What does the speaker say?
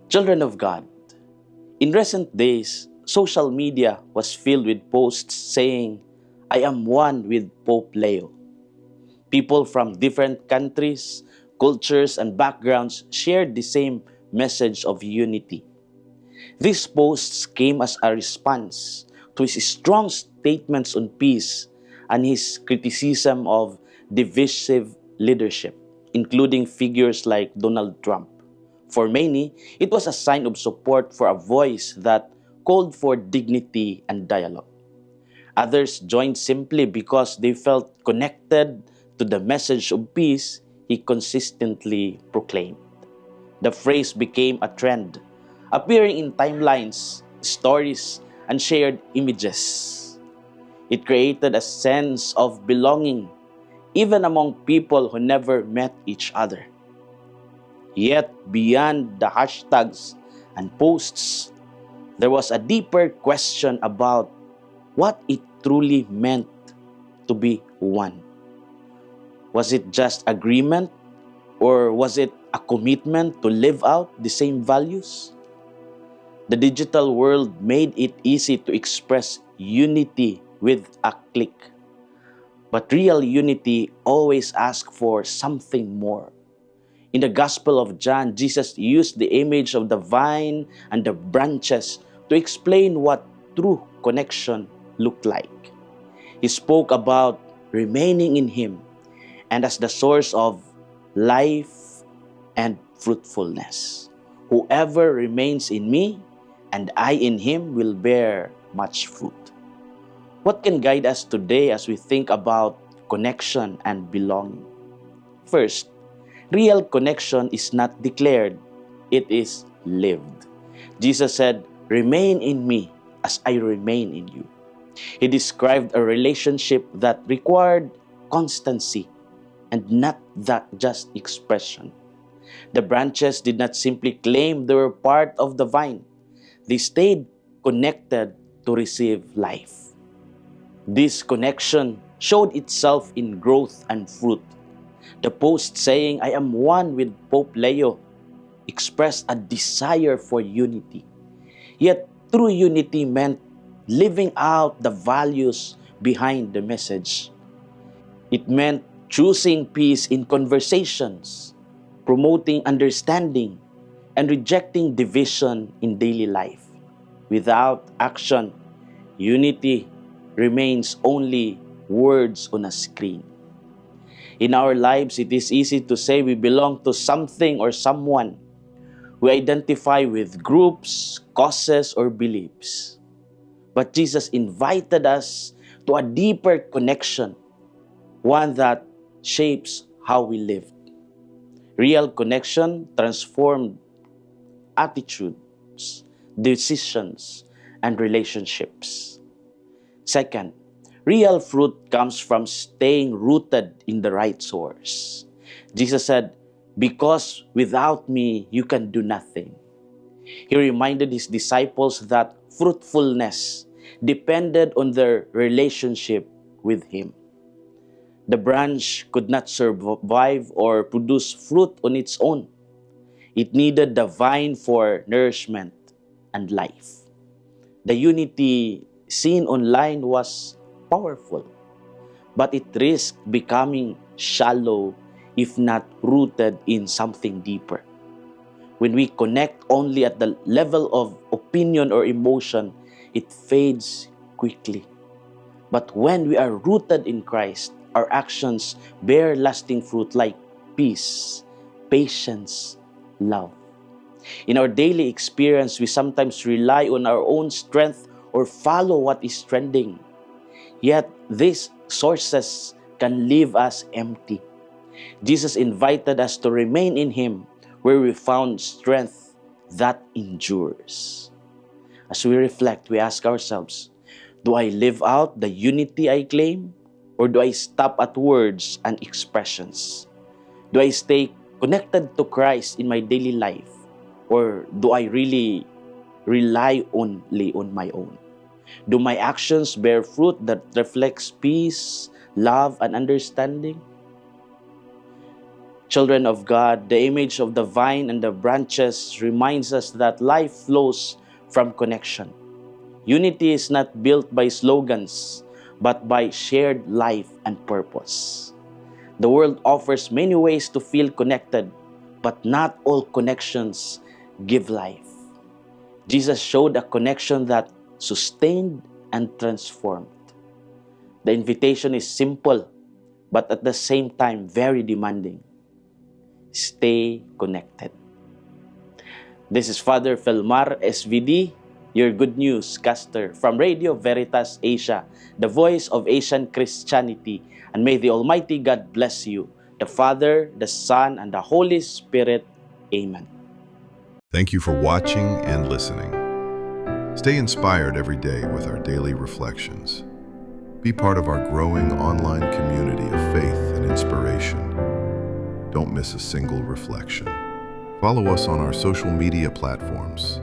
Children of God, in recent days, social media was filled with posts saying, I am one with Pope Leo. People from different countries, cultures, and backgrounds shared the same message of unity. These posts came as a response to his strong statements on peace and his criticism of divisive leadership, including figures like Donald Trump. For many, it was a sign of support for a voice that called for dignity and dialogue. Others joined simply because they felt connected to the message of peace he consistently proclaimed. The phrase became a trend, appearing in timelines, stories, and shared images. It created a sense of belonging, even among people who never met each other. Yet, beyond the hashtags and posts, there was a deeper question about what it truly meant to be one. Was it just agreement, or was it a commitment to live out the same values? The digital world made it easy to express unity with a click. But real unity always asks for something more. In the Gospel of John, Jesus used the image of the vine and the branches to explain what true connection looked like. He spoke about remaining in Him and as the source of life and fruitfulness. Whoever remains in me and I in him will bear much fruit. What can guide us today as we think about connection and belonging? First, real connection is not declared, it is lived. Jesus said, "Remain in me as I remain in you." He described a relationship that required constancy and not that just expression. The branches did not simply claim they were part of the vine. They stayed connected to receive life. This connection showed itself in growth and fruit. The post saying, "I am one with Pope Leo," expressed a desire for unity. Yet, true unity meant living out the values behind the message. It meant choosing peace in conversations, promoting understanding, and rejecting division in daily life. Without action, unity remains only words on a screen. In our lives, it is easy to say we belong to something or someone. We identify with groups, causes, or beliefs. But Jesus invited us to a deeper connection, one that shapes how we live. Real connection transformed attitudes, decisions, and relationships. Second, real fruit comes from staying rooted in the right source. Jesus said, "Because without me, you can do nothing." He reminded his disciples that fruitfulness depended on their relationship with him. The branch could not survive or produce fruit on its own. It needed the vine for nourishment and life. The unity seen online was powerful, but it risked becoming shallow if not rooted in something deeper. When we connect only at the level of opinion or emotion, it fades quickly. But when we are rooted in Christ, our actions bear lasting fruit like peace, patience, love. In our daily experience, we sometimes rely on our own strength or follow what is trending. Yet, these sources can leave us empty. Jesus invited us to remain in Him, where we found strength that endures. As we reflect, we ask ourselves, do I live out the unity I claim? Or do I stop at words and expressions? Do I stay connected to Christ in my daily life? Or do I really rely only on my own? Do my actions bear fruit that reflects peace, love, and understanding? Children of God, the image of the vine and the branches reminds us that life flows from connection. Unity is not built by slogans, but by shared life and purpose. The world offers many ways to feel connected, but not all connections give life. Jesus showed a connection that sustained and transformed. The invitation is simple, but at the same time very demanding. Stay connected. This is Father Felmar, SVD, your good news caster from Radio Veritas Asia, the voice of Asian Christianity. And may the Almighty God bless you, the Father, the Son, and the Holy Spirit. Amen. Thank you for watching and listening. Stay inspired every day with our daily reflections. Be part of our growing online community of faith and inspiration. Don't miss a single reflection. Follow us on our social media platforms